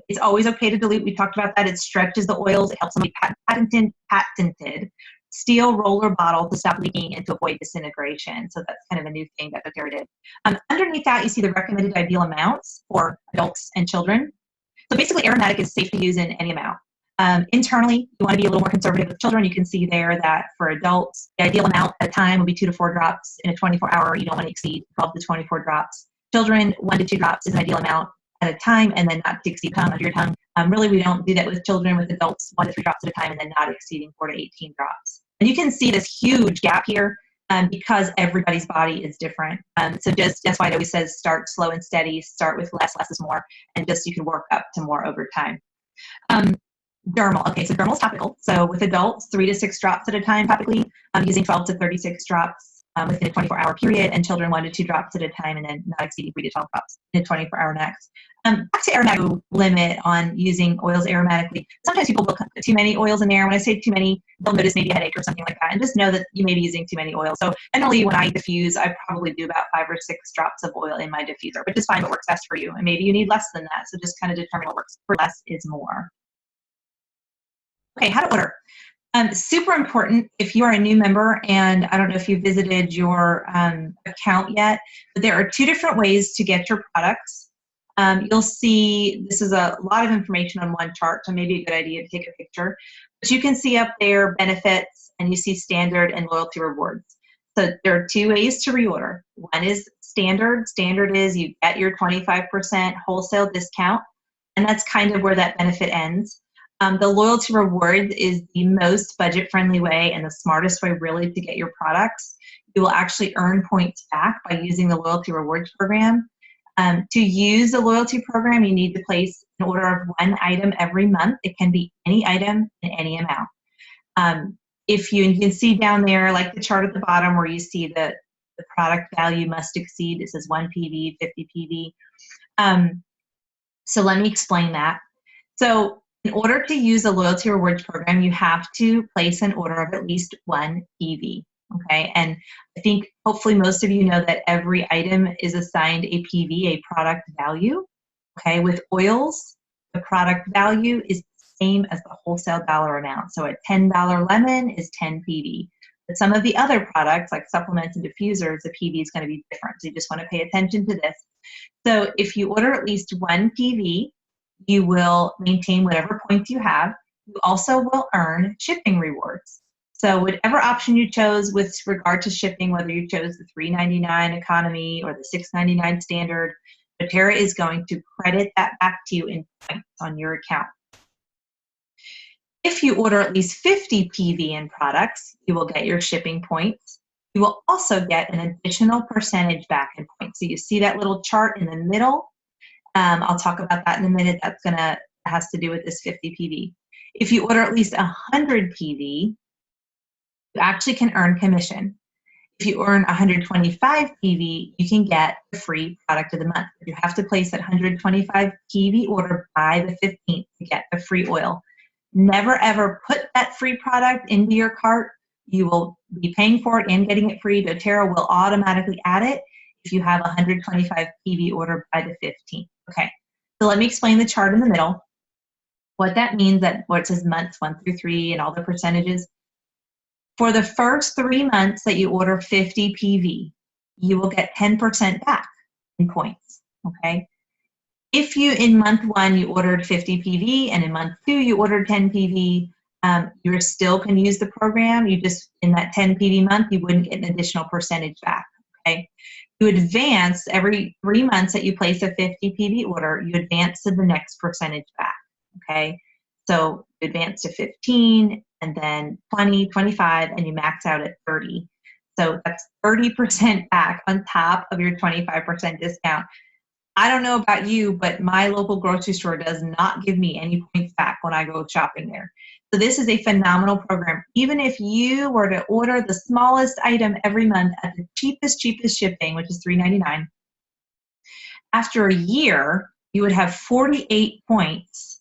It's always okay to dilute. We talked about that. It stretches the oils. It helps them be patented steel roller bottle to stop leaking and to avoid disintegration. So that's kind of a new thing that doTERRA did. Underneath that, you see the recommended ideal amounts for adults and children. So basically, aromatic is safe to use in any amount. Internally, you want to be a little more conservative with children. You can see there that for adults, the ideal amount at a time would be 2 to 4 drops in a 24-hour. You don't want to exceed 12 to 24 drops. Children, 1 to 2 drops is an ideal amount at a time, and then not to exceed tongue under your tongue. Really, we don't do that with children. With adults, 1 to 3 drops at a time, and then not exceeding 4 to 18 drops. And you can see this huge gap here because everybody's body is different. So that's why it always says start slow and steady, start with less is more, and just you can work up to more over time. Dermal. Okay, so dermal is topical. So with adults, 3 to 6 drops at a time topically, using 12 to 36 drops within a 24-hour period, and children 1 to 2 drops at a time, and then not exceeding 3 to 12 drops in a 24-hour max. Back to aromatic limit on using oils aromatically. Sometimes people will put too many oils in there. When I say too many, they'll notice maybe a headache or something like that, and just know that you may be using too many oils. So generally, when I diffuse, I probably do about 5 or 6 drops of oil in my diffuser, but just find what works best for you. And maybe you need less than that, so just kind of determine what works for less is more. Okay, how to order. Super important if you are a new member, and I don't know if you visited your account yet, but there are 2 different ways to get your products. You'll see this is a lot of information on one chart, so maybe a good idea to take a picture. But you can see up there benefits, and you see standard and loyalty rewards. So there are 2 ways to reorder. One is standard. Standard is you get your 25% wholesale discount, and that's kind of where that benefit ends. The loyalty rewards is the most budget-friendly way and the smartest way really to get your products. You will actually earn points back by using the loyalty rewards program. To use the loyalty program, you need to place an order of 1 item every month. It can be any item in any amount. If you can see down there, like the chart at the bottom where you see the product value must exceed, it says 1 PV, 50 PV. So let me explain that. So in order to use the loyalty rewards program, you have to place an order of at least 1 PV, okay? And I think hopefully most of you know that every item is assigned a PV, a product value, okay? With oils, the product value is the same as the wholesale dollar amount. So a $10 lemon is 10 PV. But some of the other products, like supplements and diffusers, the PV is going to be different. So you just want to pay attention to this. So if you order at least 1 PV, you will maintain whatever points you have. You also will earn shipping rewards. So whatever option you chose with regard to shipping, whether you chose the $3.99 economy or the $6.99 standard, doTERRA is going to credit that back to you in points on your account. If you order at least 50 PV in products, you will get your shipping points. You will also get an additional percentage back in points. So you see that little chart in the middle. I'll talk about that in a minute. Has to do with this 50 PV. If you order at least 100 PV, you actually can earn commission. If you earn 125 PV, you can get the free product of the month. You have to place that 125 PV order by the 15th to get the free oil. Never ever put that free product into your cart. You will be paying for it and getting it free. doTERRA will automatically add it if you have 125 PV order by the 15th. Okay, so let me explain the chart in the middle. What that means, that where it says months 1 through 3 and all the percentages. For the first 3 months that you order 50 PV, you will get 10% back in points, okay? If you, in month 1, you ordered 50 PV and in month 2, you ordered 10 PV, you still can use the program. You just, in that 10 PV month, you wouldn't get an additional percentage back, okay? You advance every 3 months that you place a 50 PV order, you advance to the next percentage back, okay? So you advance to 15 and then 20, 25, and you max out at 30. So that's 30% back on top of your 25% discount. I don't know about you, but my local grocery store does not give me any points back when I go shopping there. So this is a phenomenal program. Even if you were to order the smallest item every month at the cheapest shipping, which is $3.99, after a year, you would have 48 points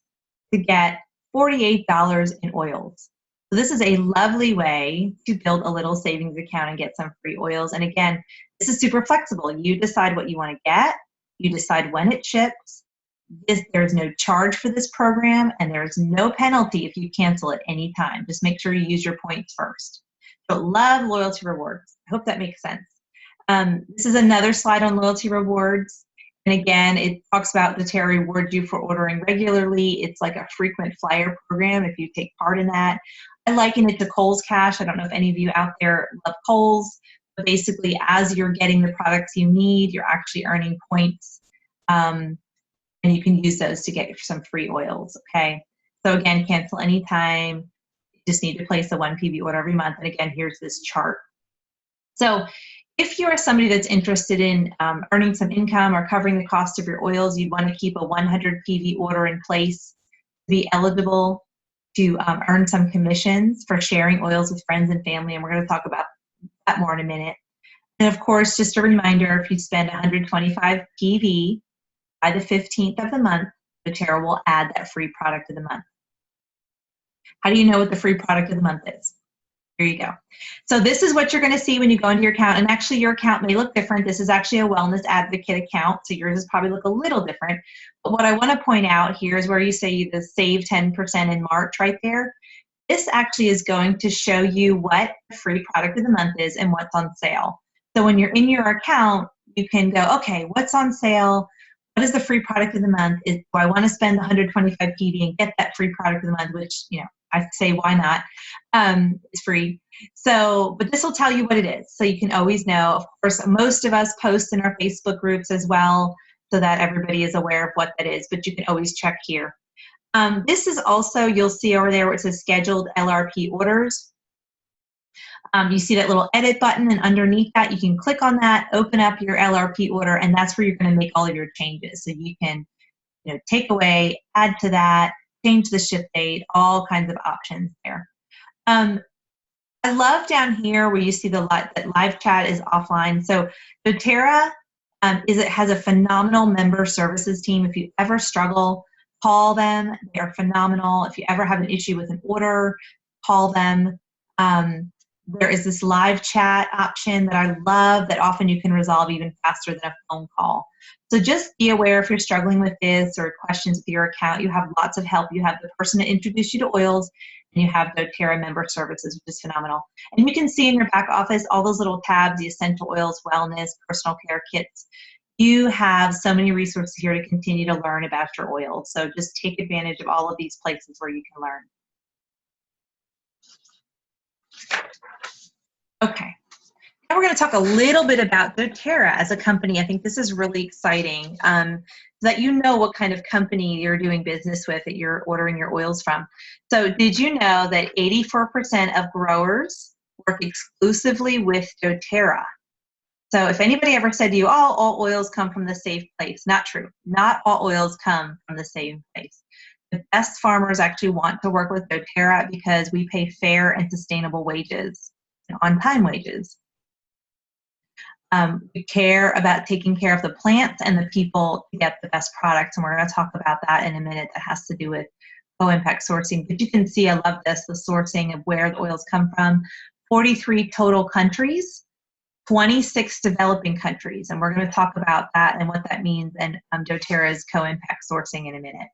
to get $48 in oils. So this is a lovely way to build a little savings account and get some free oils. And again, this is super flexible. You decide what you want to get. You decide when it ships. There's no charge for this program, and there's no penalty if you cancel at any time. Just make sure you use your points first. So love loyalty rewards. I hope that makes sense. This is another slide on loyalty rewards. And again, it talks about doTERRA rewards you for ordering regularly. It's like a frequent flyer program if you take part in that. I liken it to Kohl's Cash. I don't know if any of you out there love Kohl's, but basically as you're getting the products you need, you're actually earning points. And you can use those to get some free oils, okay? So again, cancel anytime. You just need to place a 1 PV order every month. And again, here's this chart. So if you're somebody that's interested in earning some income or covering the cost of your oils, you'd want to keep a 100 PV order in place. be eligible to earn some commissions for sharing oils with friends and family, and we're going to talk about that more in a minute. And of course, just a reminder, if you spend 125 PV by the 15th of the month, doTERRA will add that free product of the month. How do you know what the free product of the month is? Here you go. So this is what you're going to see when you go into your account, and actually your account may look different. This is actually a wellness advocate account, so yours is probably look a little different. But what I want to point out here is where you say the save 10% in March right there. This actually is going to show you what the free product of the month is and what's on sale. So when you're in your account, you can go, okay, what's on sale? What is the free product of the month? Do I want to spend 125 PV and get that free product of the month, which, you know, I say, why not? It's free. So, but this will tell you what it is. So you can always know. Of course, most of us post in our Facebook groups as well so that everybody is aware of what that is, but you can always check here. This is also, you'll see over there where it says scheduled LRP orders. You see that little edit button, and underneath that, you can click on that, open up your LRP order, and that's where you're going to make all of your changes. So you can, you know, take away, add to that, change the ship date, all kinds of options there. I love down here where you see that live chat is offline. So doTERRA has a phenomenal member services team. If you ever struggle, call them. They are phenomenal. If you ever have an issue with an order, call them. There is this live chat option that I love that often you can resolve even faster than a phone call. So just be aware if you're struggling with this or questions with your account, you have lots of help. You have the person to introduce you to oils, and you have doTERRA member services, which is phenomenal. And you can see in your back office all those little tabs, the essential oils, wellness, personal care kits. You have so many resources here to continue to learn about your oils. So just take advantage of all of these places where you can learn. Okay, now we're going to talk a little bit about doTERRA as a company. I think this is really exciting so that you know what kind of company you're doing business with, that you're ordering your oils from. So did you know that 84% of growers work exclusively with doTERRA? So if anybody ever said to you, oh, all oils come from the same place, not true. Not all oils come from the same place. The best farmers actually want to work with doTERRA because we pay fair and sustainable wages, and on-time wages. We care about taking care of the plants and the people to get the best products, and we're going to talk about that in a minute. That has to do with low-impact sourcing. But you can see, I love this, the sourcing of where the oils come from. 43 total countries, 26 developing countries, and we're going to talk about that and what that means and doTERRA's co-impact sourcing in a minute.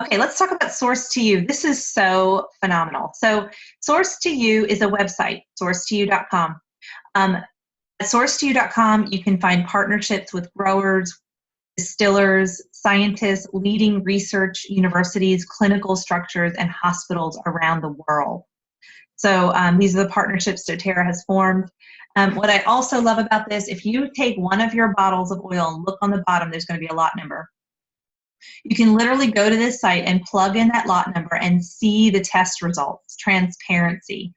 Okay, let's talk about Source to You. This is so phenomenal. So Source to You is a website, sourcetoyou.com. At sourcetoyou.com, you can find partnerships with growers, distillers, scientists, leading research universities, clinical structures, and hospitals around the world. So these are the partnerships doTERRA has formed. What I also love about this, if you take one of your bottles of oil and look on the bottom, there's going to be a lot number. You can literally go to this site and plug in that lot number and see the test results, transparency.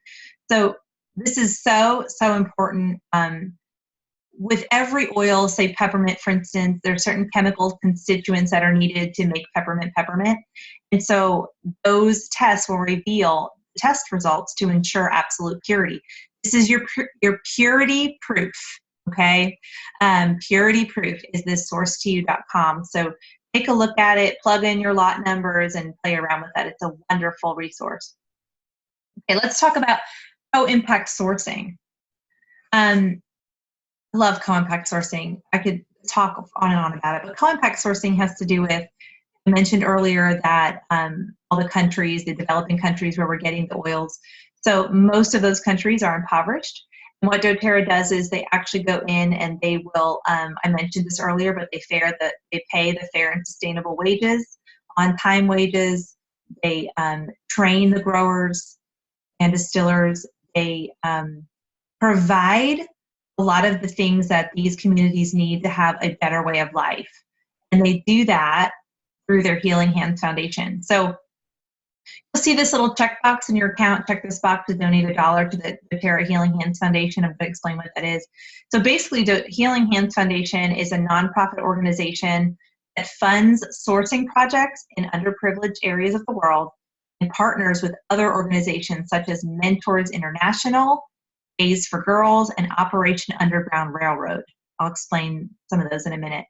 So this is so, so important. With every oil, say peppermint, for instance, there are certain chemical constituents that are needed to make peppermint peppermint. And so those tests will reveal test results to ensure absolute purity. This is your purity proof, okay? Purity proof is this sourcetoyou.com. So take a look at it, plug in your lot numbers, and play around with that. It's a wonderful resource. Okay, let's talk about co-impact sourcing. I love co-impact sourcing. I could talk on and on about it, but co-impact sourcing has to do with, I mentioned earlier that all the countries, the developing countries where we're getting the oils, so most of those countries are impoverished. And what doTERRA does is they actually go in and they will, I mentioned this earlier, but they pay the fair and sustainable wages, on-time wages. They train the growers and distillers. They provide a lot of the things that these communities need to have a better way of life. And they do that through their Healing Hands Foundation. So you'll see this little checkbox in your account. Check this box to donate $1 to the doTERRA Healing Hands Foundation. I'm going to explain what that is. So basically, the Healing Hands Foundation is a nonprofit organization that funds sourcing projects in underprivileged areas of the world and partners with other organizations such as Mentors International, Days for Girls, and Operation Underground Railroad. I'll explain some of those in a minute.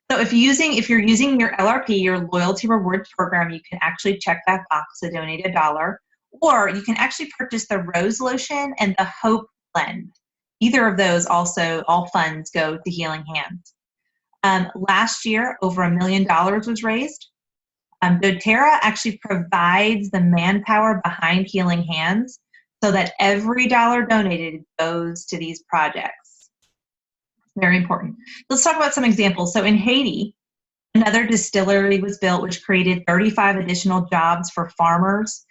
So if you're using your LRP, your loyalty rewards program, you can actually check that box to donate $1, or you can actually purchase the Rose Lotion and the Hope Blend. Either of those also, all funds go to Healing Hands. Last year, over $1 million was raised. doTERRA actually provides the manpower behind Healing Hands so that every dollar donated goes to these projects. Very important. Let's talk about some examples. So in Haiti, another distillery was built, which created 35 additional jobs for farmers.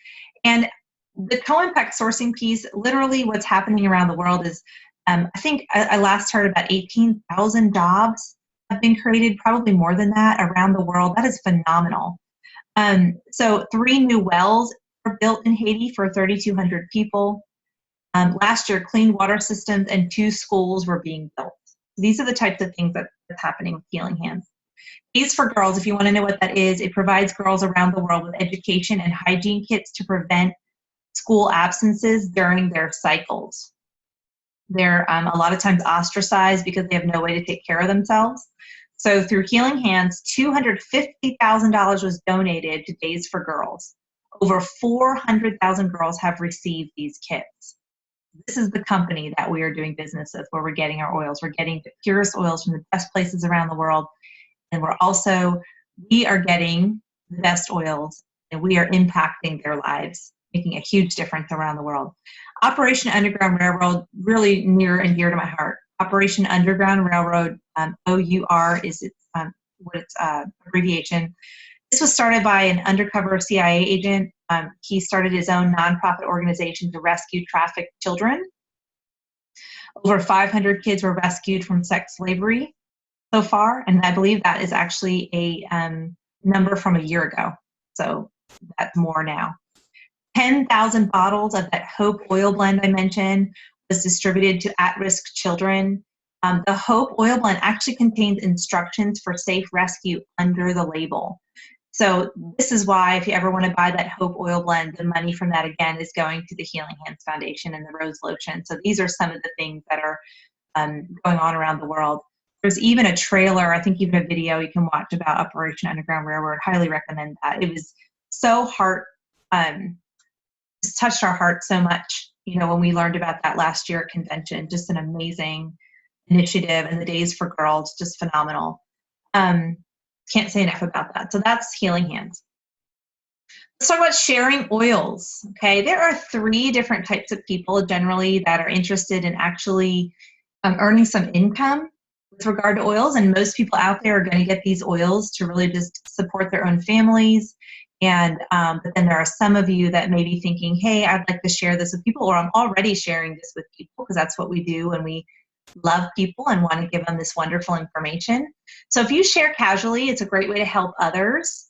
And the co-impact sourcing piece, literally what's happening around the world is, I think I last heard about 18,000 jobs have been created, probably more than that around the world. That is phenomenal. So 3 new wells were built in Haiti for 3,200 people. Last year, clean water systems and 2 schools were being built. These are the types of things that's happening with Healing Hands. Days for Girls, if you want to know what that is, it provides girls around the world with education and hygiene kits to prevent school absences during their cycles. They're a lot of times ostracized because they have no way to take care of themselves. So through Healing Hands, $250,000 was donated to Days for Girls. Over 400,000 girls have received these kits. This is the company that we are doing business with, where we're getting our oils. We're getting the purest oils from the best places around the world. And we are getting the best oils, and we are impacting their lives, making a huge difference around the world. Operation Underground Railroad, really near and dear to my heart. Operation Underground Railroad, OUR is its abbreviation. This was started by an undercover CIA agent. He started his own nonprofit organization to rescue trafficked children. Over 500 kids were rescued from sex slavery so far, and I believe that is actually a number from a year ago. So that's more now. 10,000 bottles of that Hope oil blend I mentioned was distributed to at-risk children. The Hope oil blend actually contains instructions for safe rescue under the label. So this is why, if you ever want to buy that Hope oil blend, the money from that, again, is going to the Healing Hands Foundation and the Rose Lotion. So these are some of the things that are going on around the world. There's even a trailer, I think even a video you can watch about Operation Underground Railroad. Highly recommend that. It was so just touched our heart so much, when we learned about that last year at convention. Just an amazing initiative, and the Days for Girls, just phenomenal. Can't say enough about that. So that's Healing Hands. Let's talk about sharing oils. Okay, there are 3 different types of people generally that are interested in actually earning some income with regard to oils, and most people out there are going to get these oils to really just support their own families. And but then there are some of you that may be thinking, hey, I'd like to share this with people, or I'm already sharing this with people, because that's what we do when we love people and want to give them this wonderful information. So if you share casually, it's a great way to help others.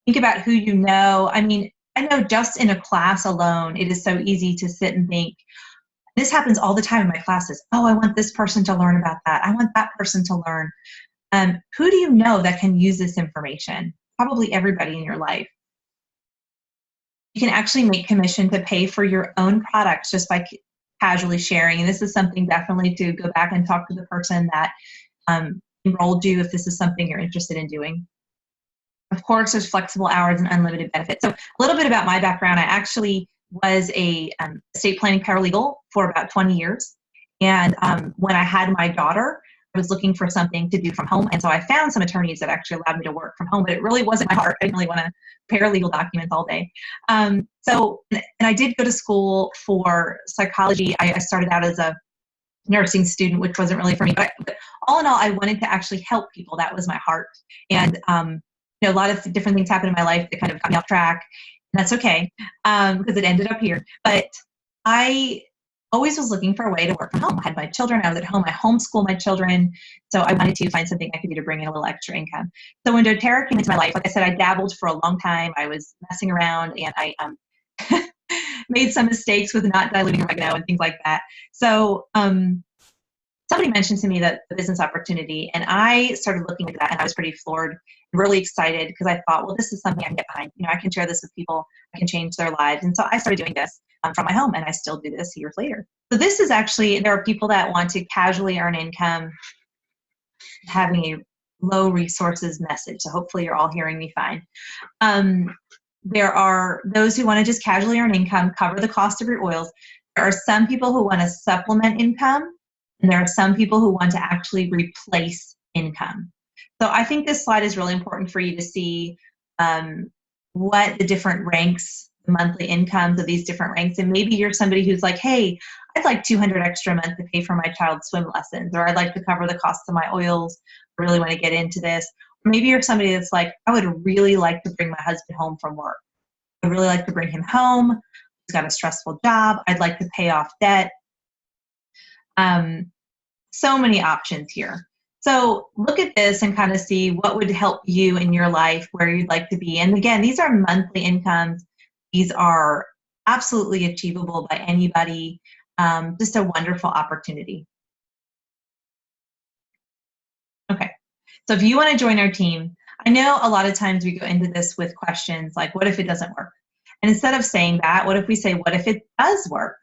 Think about who you know. I mean, I know just in a class alone, it is so easy to sit and think, this happens all the time in my classes. Oh, I want this person to learn about that. I want that person to learn. Who do you know that can use this information? Probably everybody in your life. You can actually make commission to pay for your own products just by casually sharing. And this is something definitely to go back and talk to the person that enrolled you if this is something you're interested in doing. Of course, there's flexible hours and unlimited benefits. So a little bit about my background. I actually was a estate planning paralegal for about 20 years. And when I had my daughter, I was looking for something to do from home. And so I found some attorneys that actually allowed me to work from home, but it really wasn't my heart. I didn't really want to prepare legal documents all day. And I did go to school for psychology. I started out as a nursing student, which wasn't really for me. But all in all, I wanted to actually help people. That was my heart. And a lot of different things happened in my life that kind of got me off track. And that's okay, because it ended up here. But I always was looking for a way to work from home. I had my children, I was at home, I homeschool my children. So I wanted to find something I could do to bring in a little extra income. So when doTERRA came into my life, like I said, I dabbled for a long time. I was messing around, and I made some mistakes with not diluting oregano and things like that. So somebody mentioned to me that the business opportunity, and I started looking at that, and I was pretty floored, really excited, because I thought, well, this is something I can get behind. You know, I can share this with people, I can change their lives. And so I started doing this from my home, and I still do this years later. So this is actually, there are people that want to casually earn income, having a low resources message. So hopefully you're all hearing me fine. There are those who want to just casually earn income, cover the cost of your oils. There are some people who want to supplement income, and there are some people who want to actually replace income. So I think this slide is really important for you to see what the different ranks, the monthly incomes of these different ranks. And maybe you're somebody who's like, hey, I'd like $200 extra a month to pay for my child's swim lessons, or I'd like to cover the cost of my oils. I really want to get into this. Or maybe you're somebody that's like, I would really like to bring my husband home from work. I'd really like to bring him home. He's got a stressful job. I'd like to pay off debt. So many options here. So look at this and kind of see what would help you in your life, where you'd like to be. And again, these are monthly incomes. These are absolutely achievable by anybody. Just a wonderful opportunity. Okay, so if you want to join our team, I know a lot of times we go into this with questions like, what if it doesn't work? And instead of saying that, what if we say, what if it does work?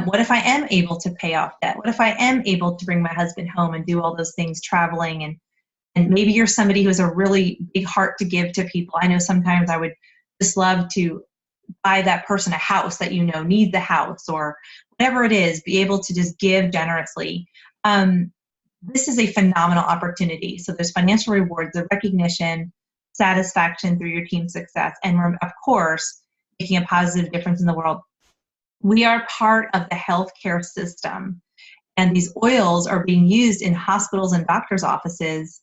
What if I am able to pay off debt? What if I am able to bring my husband home and do all those things, traveling? And maybe you're somebody who has a really big heart to give to people. I know sometimes I would just love to buy that person a house that you know needs a house, or whatever it is, be able to just give generously. This is a phenomenal opportunity. So there's financial rewards, the recognition, satisfaction through your team's success, and of course, making a positive difference in the world. We are part of the healthcare system, and these oils are being used in hospitals and doctors' offices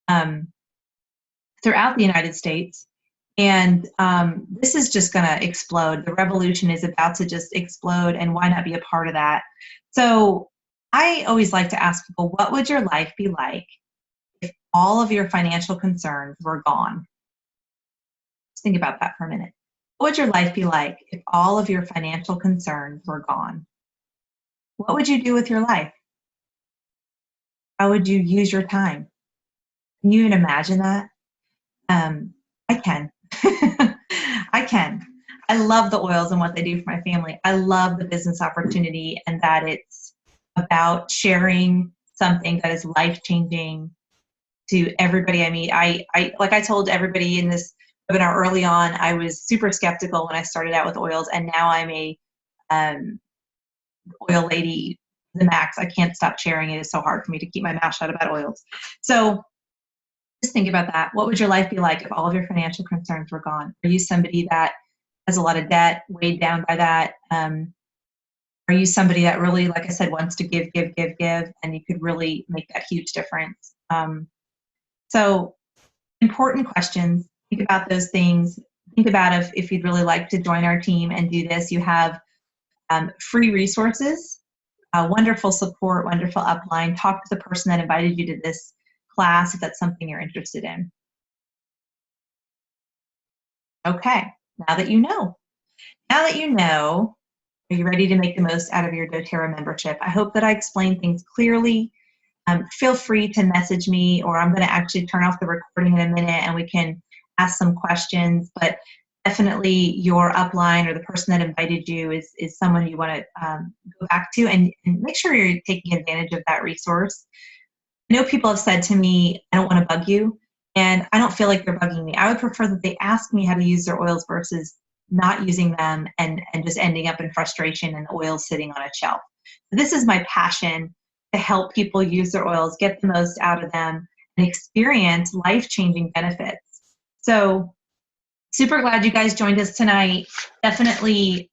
throughout the United States. And this is just going to explode. The revolution is about to just explode, and why not be a part of that? So I always like to ask people, what would your life be like if all of your financial concerns were gone? Just think about that for a minute. What would your life be like if all of your financial concerns were gone? What would you do with your life? How would you use your time? Can you even imagine that? I can. I can. I love the oils and what they do for my family. I love the business opportunity, and that it's about sharing something that is life-changing to everybody I meet. Like I told everybody in this webinar early on, I was super skeptical when I started out with oils, and now I'm a oil lady, the max. I can't stop sharing. It is so hard for me to keep my mouth shut about oils. So just think about that. What would your life be like if all of your financial concerns were gone? Are you somebody that has a lot of debt, weighed down by that? Are you somebody that really, like I said, wants to give, and you could really make that huge difference? So important questions. Think about those things. Think about if you'd really like to join our team and do this. You have free resources, wonderful support, wonderful upline. Talk to the person that invited you to this class if that's something you're interested in. Okay, now that you know, are you ready to make the most out of your doTERRA membership? I hope that I explained things clearly. Feel free to message me, or I'm going to actually turn off the recording in a minute and we can ask some questions. But definitely your upline or the person that invited you is someone you want to go back to, and make sure you're taking advantage of that resource. I know people have said to me, I don't want to bug you, and I don't feel like they're bugging me. I would prefer that they ask me how to use their oils versus not using them and just ending up in frustration and the oils sitting on a shelf. So this is my passion, to help people use their oils, get the most out of them, and experience life-changing benefits. So super glad you guys joined us tonight. Definitely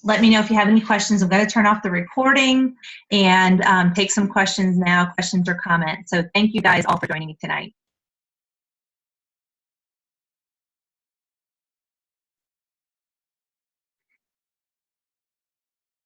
let me know if you have any questions. I'm going to turn off the recording and take some questions now, questions or comments. So thank you guys all for joining me tonight.